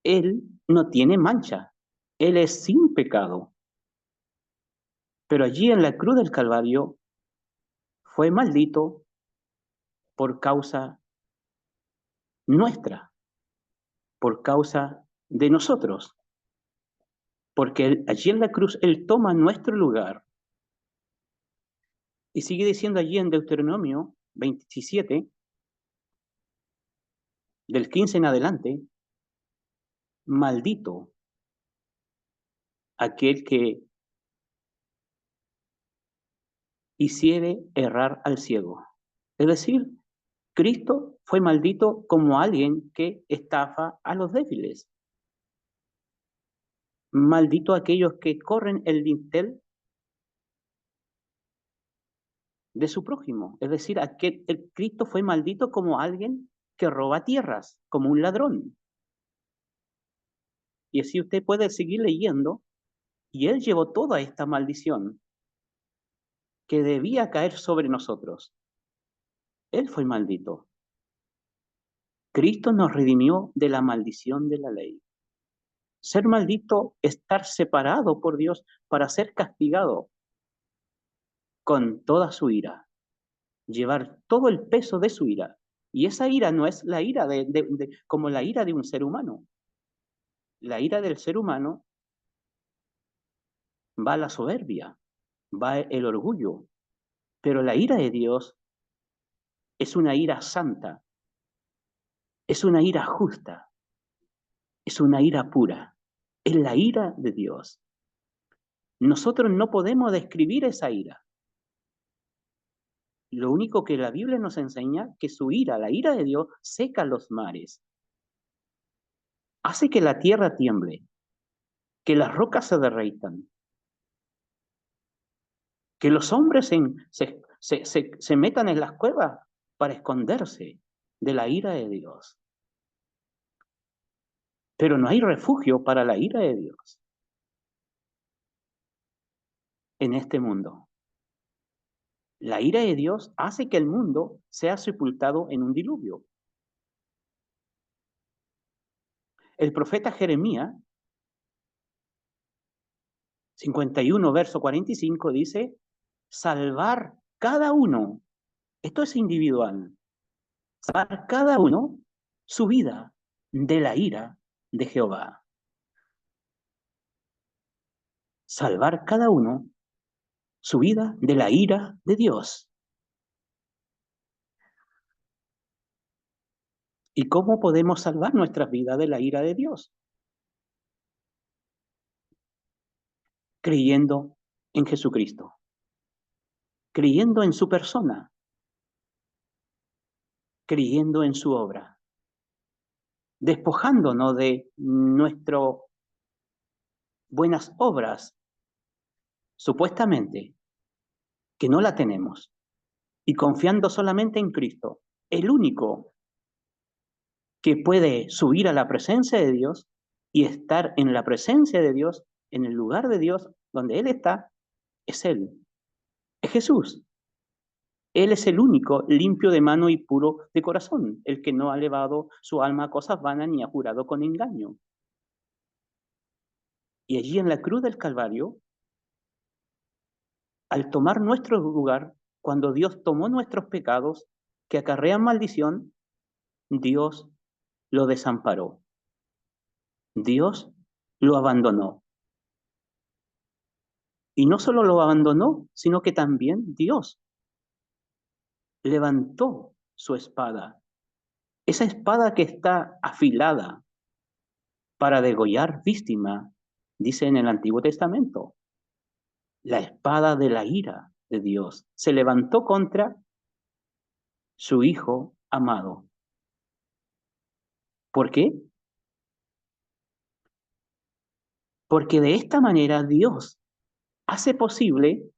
Él no tiene mancha, Él es sin pecado. Pero allí en la cruz del Calvario fue maldito por causa nuestra, por causa de nosotros. Porque allí en la cruz Él toma nuestro lugar. Y sigue diciendo allí en Deuteronomio 27, del 15 en adelante, maldito aquel que hiciere errar al ciego. Es decir, Cristo fue maldito como alguien que estafa a los débiles. Maldito aquellos que corren el dintel de su prójimo. Es decir, el Cristo fue maldito como alguien que roba tierras, como un ladrón. Y así usted puede seguir leyendo, y Él llevó toda esta maldición que debía caer sobre nosotros. Él fue maldito. Cristo nos redimió de la maldición de la ley. Ser maldito, estar separado por Dios para ser castigado con toda su ira, llevar todo el peso de su ira. Y esa ira no es la ira como la ira de un ser humano. La ira del ser humano va la soberbia, va el orgullo, pero la ira de Dios es una ira santa, es una ira justa, es una ira pura, es la ira de Dios. Nosotros no podemos describir esa ira. Lo único que la Biblia nos enseña que su ira, la ira de Dios, seca los mares, hace que la tierra tiemble, que las rocas se derritan, que los hombres se metan en las cuevas para esconderse de la ira de Dios. Pero no hay refugio para la ira de Dios en este mundo. La ira de Dios hace que el mundo sea sepultado en un diluvio. El profeta Jeremías, 51, verso 45, dice, salvar cada uno, esto es individual, salvar cada uno su vida de la ira de Jehová. Salvar cada uno su vida de la ira de Dios. ¿Y cómo podemos salvar nuestras vidas de la ira de Dios? Creyendo en Jesucristo, creyendo en su persona, creyendo en su obra, despojándonos de nuestras buenas obras, supuestamente, que no la tenemos, y confiando solamente en Cristo, el único que puede subir a la presencia de Dios y estar en la presencia de Dios, en el lugar de Dios donde Él está, es Él, es Jesús. Él es el único limpio de mano y puro de corazón, el que no ha elevado su alma a cosas vanas ni ha jurado con engaño. Y allí en la cruz del Calvario, al tomar nuestro lugar, cuando Dios tomó nuestros pecados que acarrean maldición, Dios lo desamparó. Dios lo abandonó. Y no solo lo abandonó, sino que también Dios levantó su espada. Esa espada que está afilada para degollar víctima, dice en el Antiguo Testamento. La espada de la ira de Dios se levantó contra su Hijo amado. ¿Por qué? Porque de esta manera Dios hace posible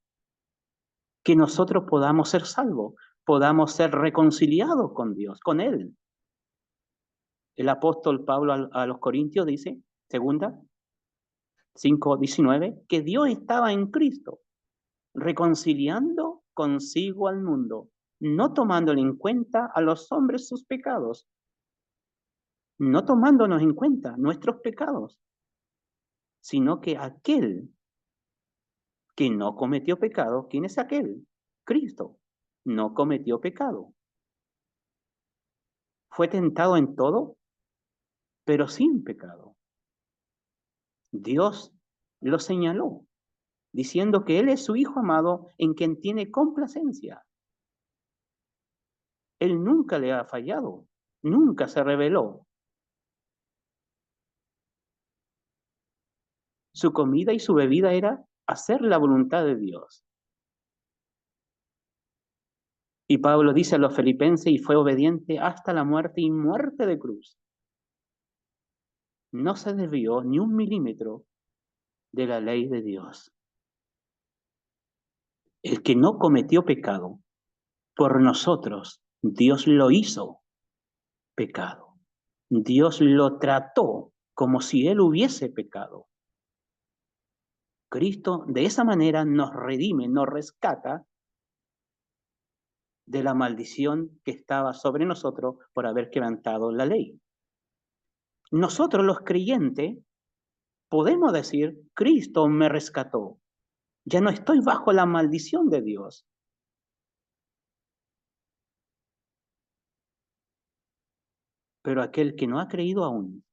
que nosotros podamos ser salvos, podamos ser reconciliados con Dios, con Él. El apóstol Pablo a los Corintios dice, segunda, 5:19, que Dios estaba en Cristo, reconciliando consigo al mundo, no tomándole en cuenta a los hombres sus pecados, no tomándonos en cuenta nuestros pecados, sino que aquel que no cometió pecado, ¿quién es aquel? Cristo, no cometió pecado. Fue tentado en todo, pero sin pecado. Dios lo señaló, diciendo que Él es su Hijo amado en quien tiene complacencia. Él nunca le ha fallado, nunca se rebeló. Su comida y su bebida era hacer la voluntad de Dios. Y Pablo dice a los filipenses, y fue obediente hasta la muerte y muerte de cruz. No se desvió ni un milímetro de la ley de Dios. El que no cometió pecado, por nosotros, Dios lo hizo pecado. Dios lo trató como si él hubiese pecado. Cristo de esa manera nos redime, nos rescata de la maldición que estaba sobre nosotros por haber quebrantado la ley. Nosotros los creyentes podemos decir, Cristo me rescató. Ya no estoy bajo la maldición de Dios. Pero aquel que no ha creído aún,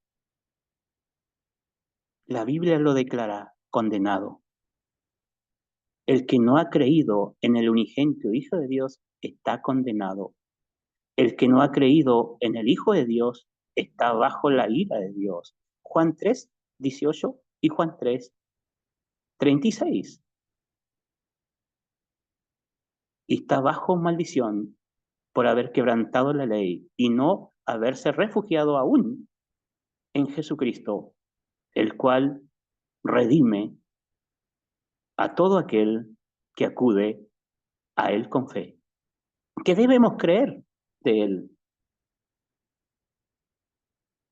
la Biblia lo declara condenado. El que no ha creído en el unigénito Hijo de Dios está condenado. El que no ha creído en el Hijo de Dios está bajo la ira de Dios. Juan 3:18 y Juan 3:36. Y está bajo maldición por haber quebrantado la ley y no haberse refugiado aún en Jesucristo, el cual redime a todo aquel que acude a Él con fe. ¿Qué debemos creer de Él?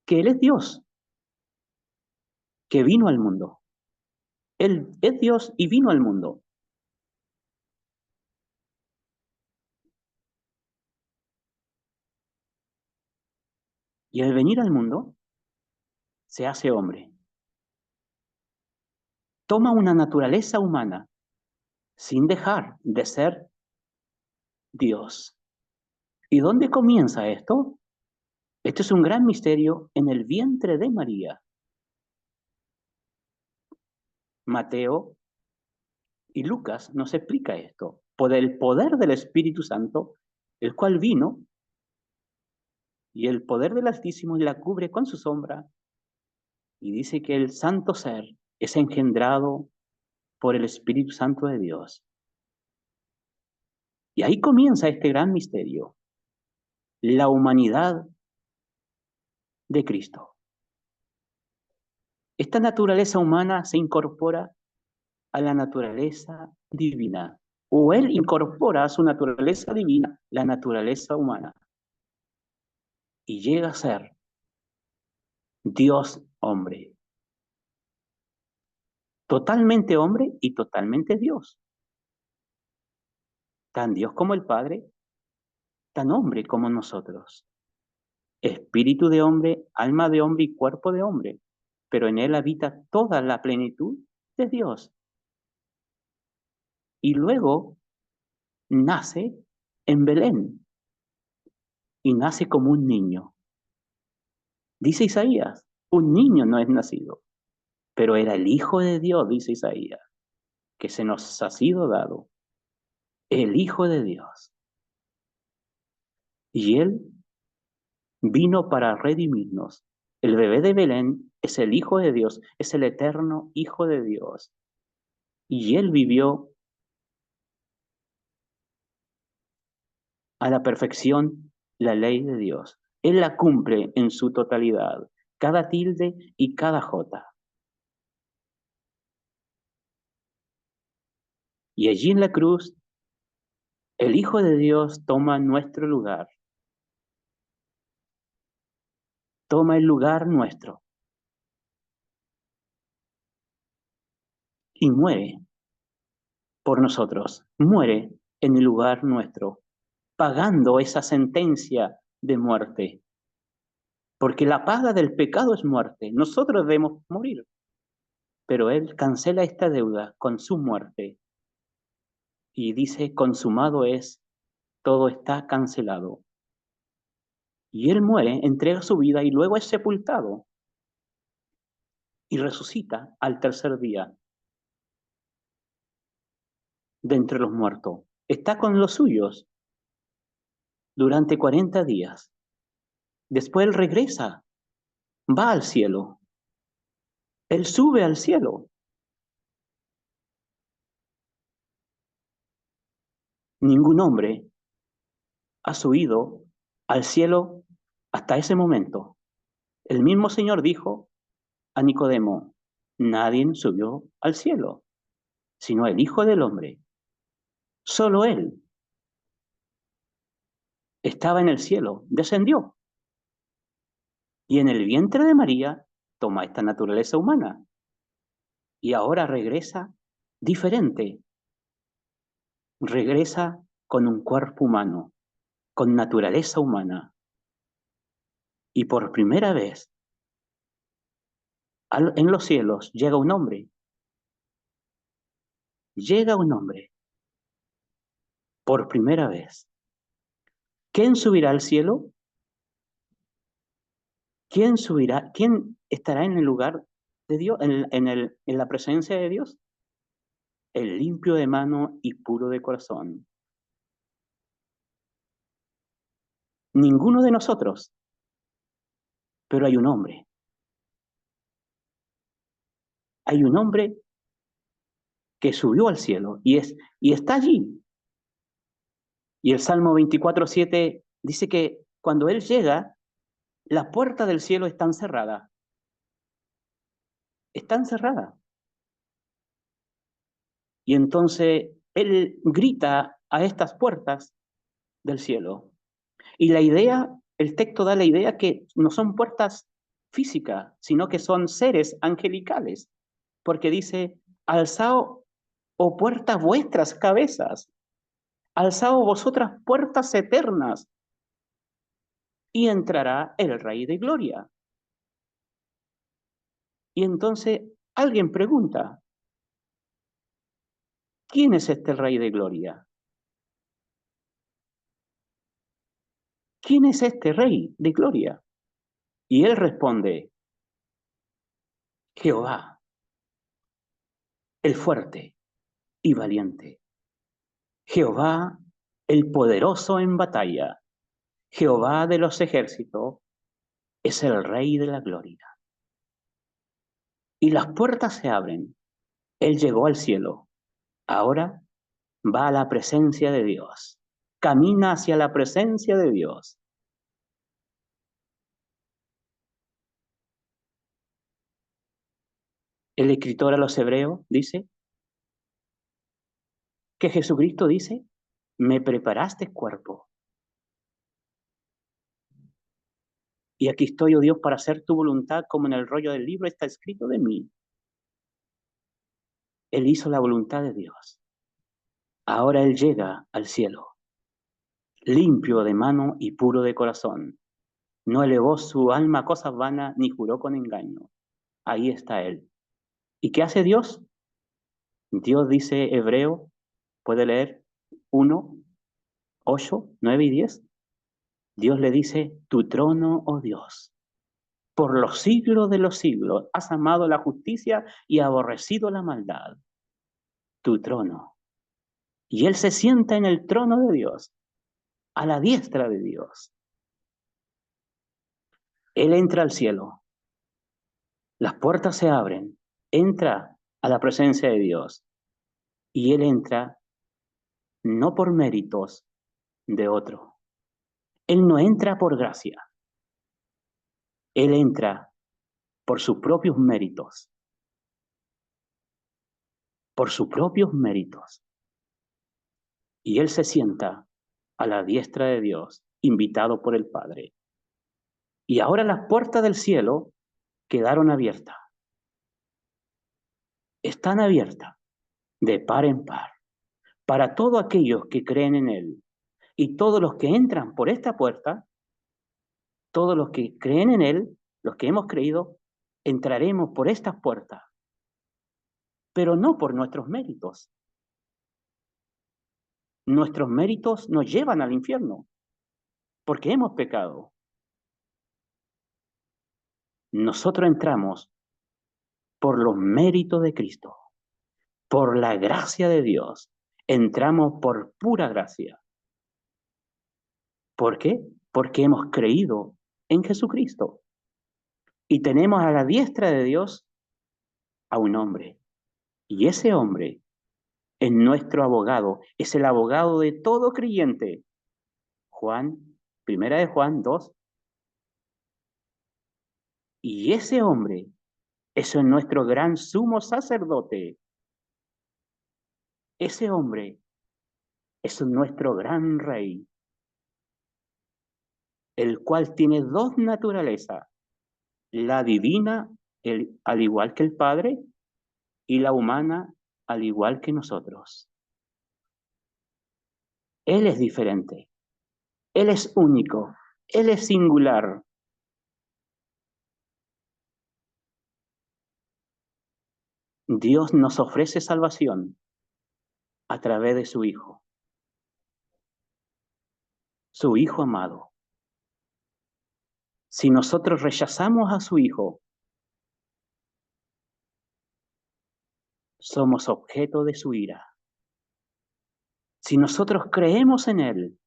Que Él es Dios, que vino al mundo. Él es Dios y vino al mundo. Y al venir al mundo, se hace hombre. Toma una naturaleza humana sin dejar de ser Dios. ¿Y dónde comienza esto? Este es un gran misterio en el vientre de María. Mateo y Lucas nos explica esto. Por el poder del Espíritu Santo, el cual vino, y el poder del Altísimo la cubre con su sombra, y dice que el santo ser es engendrado por el Espíritu Santo de Dios. Y ahí comienza este gran misterio, la humanidad de Cristo. Esta naturaleza humana se incorpora a la naturaleza divina, o Él incorpora a su naturaleza divina la naturaleza humana, y llega a ser Dios hombre, totalmente hombre y totalmente Dios, tan Dios como el Padre, tan hombre como nosotros, espíritu de hombre, alma de hombre y cuerpo de hombre, pero en Él habita toda la plenitud de Dios. Y luego nace en Belén y nace como un niño. Dice Isaías, un niño no es nacido, pero era el Hijo de Dios, dice Isaías, que se nos ha sido dado, el Hijo de Dios. Y Él vino para redimirnos. El bebé de Belén es el Hijo de Dios, es el eterno Hijo de Dios. Y Él vivió a la perfección la ley de Dios. Él la cumple en su totalidad, cada tilde y cada jota. Y allí en la cruz, el Hijo de Dios toma nuestro lugar, toma el lugar nuestro y muere por nosotros, muere en el lugar nuestro, pagando esa sentencia de muerte. Porque la paga del pecado es muerte, nosotros debemos morir, pero Él cancela esta deuda con su muerte y dice, consumado es, todo está cancelado. Y Él muere, entrega su vida y luego es sepultado y resucita al tercer día de entre los muertos. Está con los suyos durante 40 días. Después Él regresa, va al cielo. Él sube al cielo. Ningún hombre ha subido al cielo hasta ese momento. El mismo Señor dijo a Nicodemo, nadie subió al cielo, sino el Hijo del Hombre. Solo Él estaba en el cielo, descendió. Y en el vientre de María toma esta naturaleza humana. Y ahora regresa diferente. Regresa con un cuerpo humano, con naturaleza humana. Y por primera vez en los cielos llega un hombre. Llega un hombre por primera vez. ¿Quién subirá al cielo? ¿Quién subirá? ¿Quién estará en el lugar de Dios, en la presencia de Dios? El limpio de mano y puro de corazón. Ninguno de nosotros, pero hay un hombre. Hay un hombre que subió al cielo y está allí. Y el Salmo 24:7 dice que cuando él llega, la puerta del cielo está cerrada. Está cerrada. Y entonces él grita a estas puertas del cielo. Y la idea, el texto da la idea que no son puertas físicas, sino que son seres angelicales, porque dice, alzao, oh puertas vuestras cabezas, alzao vosotras puertas eternas, y entrará el Rey de Gloria. Y entonces alguien pregunta, ¿quién es este Rey de Gloria? ¿Quién es este Rey de Gloria? Y él responde, Jehová, el fuerte y valiente. Jehová, el poderoso en batalla. Jehová de los ejércitos es el Rey de la Gloria. Y las puertas se abren. Él llegó al cielo. Ahora va a la presencia de Dios. Camina hacia la presencia de Dios. El escritor a los hebreos dice que Jesucristo dice, me preparaste cuerpo. Y aquí estoy, oh Dios, para hacer tu voluntad, como en el rollo del libro está escrito de mí. Él hizo la voluntad de Dios. Ahora él llega al cielo, limpio de mano y puro de corazón. No elevó su alma a cosas vanas, ni juró con engaño. Ahí está él. ¿Y qué hace Dios? Dios dice Hebreo, puede leer 1, 8, 9 y 10. Dios le dice, tu trono, oh Dios, por los siglos de los siglos has amado la justicia y aborrecido la maldad. Tu trono. Y él se sienta en el trono de Dios, a la diestra de Dios. Él entra al cielo, las puertas se abren, entra a la presencia de Dios y él entra no por méritos de otro. Él no entra por gracia, él entra por sus propios méritos, por sus propios méritos. Y él se sienta a la diestra de Dios, invitado por el Padre. Y ahora las puertas del cielo quedaron abiertas. Están abiertas de par en par para todos aquellos que creen en Él. Y todos los que entran por esta puerta, todos los que creen en Él, los que hemos creído, entraremos por estas puertas, pero no por nuestros méritos. Nuestros méritos nos llevan al infierno, porque hemos pecado. Nosotros entramos por los méritos de Cristo, por la gracia de Dios. Entramos por pura gracia. ¿Por qué? Porque hemos creído en Jesucristo. Y tenemos a la diestra de Dios a un hombre. Y ese hombre es nuestro abogado, es el abogado de todo creyente. Juan, primera de Juan 2. Y ese hombre es nuestro gran sumo sacerdote. Ese hombre es nuestro gran rey, el cual tiene dos naturalezas, la divina, al igual que el Padre, y la humana, al igual que nosotros. Él es diferente, Él es único, Él es singular. Dios nos ofrece salvación a través de su Hijo amado. Si nosotros rechazamos a su Hijo, somos objeto de su ira. Si nosotros creemos en Él,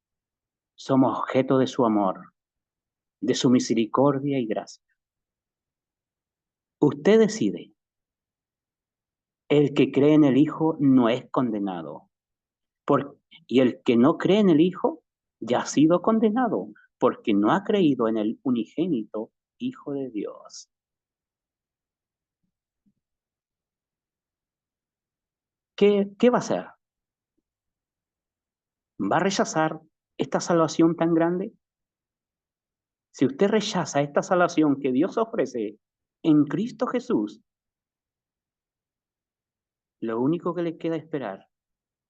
somos objeto de su amor, de su misericordia y gracia. Usted decide. El que cree en el Hijo no es condenado. Y el que no cree en el Hijo ya ha sido condenado, porque no ha creído en el unigénito Hijo de Dios. ¿Qué va a hacer? ¿Va a rechazar esta salvación tan grande? Si usted rechaza esta salvación que Dios ofrece en Cristo Jesús, lo único que le queda es esperar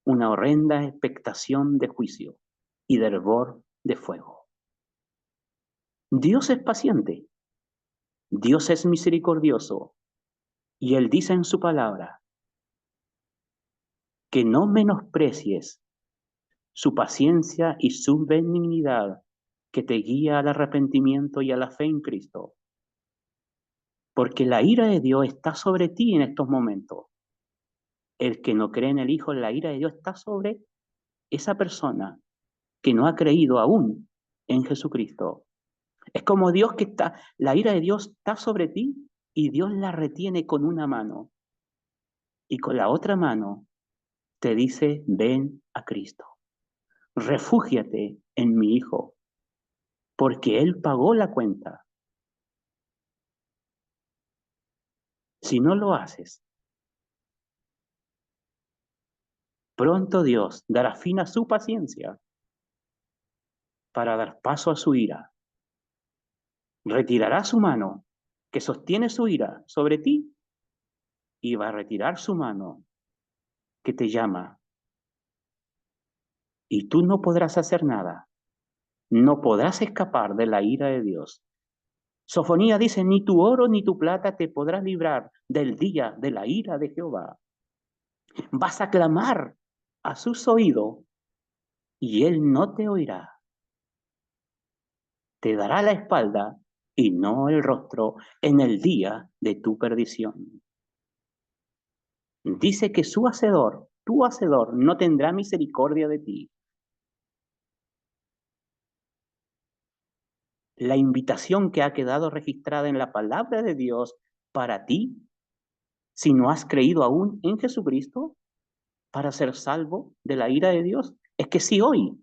una horrenda expectación de juicio y de hervor de fuego. Dios es paciente, Dios es misericordioso, Y Él dice en su palabra que no menosprecies su paciencia y su benignidad que te guía al arrepentimiento y a la fe en Cristo. Porque la ira de Dios está sobre ti en estos momentos. El que no cree en el Hijo, la ira de Dios está sobre esa persona que no ha creído aún en Jesucristo. Es como Dios que está, la ira de Dios está sobre ti y Dios la retiene con una mano y con la otra mano te dice, ven a Cristo, refúgiate en mi Hijo, porque Él pagó la cuenta. Si no lo haces, pronto Dios dará fin a su paciencia para dar paso a su ira. Retirará su mano que sostiene su ira sobre ti y va a retirar su mano que te llama. Y tú no podrás hacer nada. No podrás escapar de la ira de Dios. Sofonía dice, ni tu oro ni tu plata te podrás librar del día de la ira de Jehová. Vas a clamar a sus oídos y él no te oirá. Te dará la espalda y no el rostro en el día de tu perdición. Dice que su hacedor, tu hacedor, no tendrá misericordia de ti. La invitación que ha quedado registrada en la palabra de Dios para ti, si no has creído aún en Jesucristo, para ser salvo de la ira de Dios, es que si hoy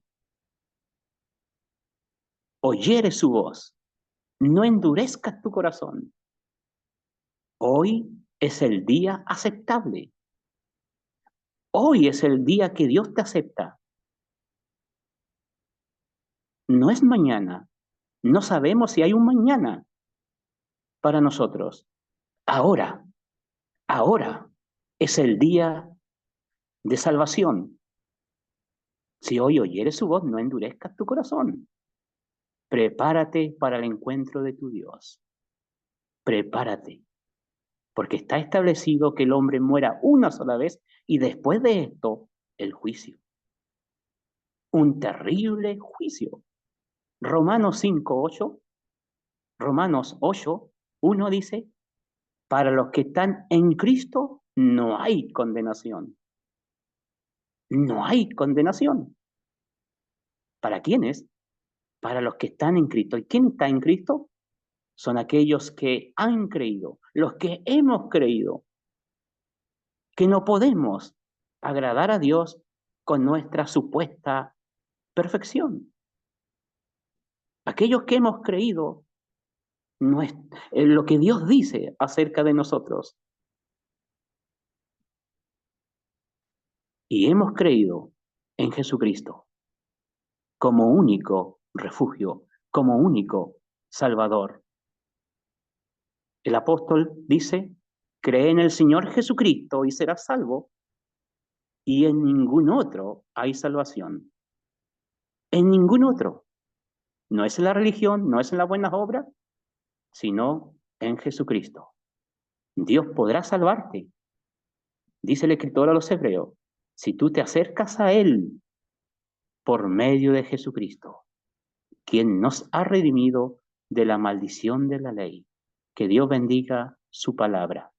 oyeres su voz, no endurezcas tu corazón. Hoy es el día aceptable. Hoy es el día que Dios te acepta. No es mañana. No sabemos si hay un mañana para nosotros. Ahora, ahora es el día de salvación. Si hoy oyeres su voz, no endurezcas tu corazón. Prepárate para el encuentro de tu Dios. Prepárate, porque está establecido que el hombre muera una sola vez y después de esto, el juicio. Un terrible juicio. Romanos 5:8, Romanos 8:1 dice, para los que están en Cristo no hay condenación. No hay condenación. ¿Para quiénes? Para los que están en Cristo. ¿Y quién está en Cristo? Son aquellos que han creído, los que hemos creído, que no podemos agradar a Dios con nuestra supuesta perfección. Aquellos que hemos creído en lo que Dios dice acerca de nosotros y hemos creído en Jesucristo como único refugio, como único Salvador. El apóstol dice, cree en el Señor Jesucristo y serás salvo, y en ningún otro hay salvación. En ningún otro. No es en la religión, no es en las buenas obras, sino en Jesucristo. Dios podrá salvarte. Dice el escritor a los hebreos, si tú te acercas a Él por medio de Jesucristo, quien nos ha redimido de la maldición de la ley. Que Dios bendiga su palabra.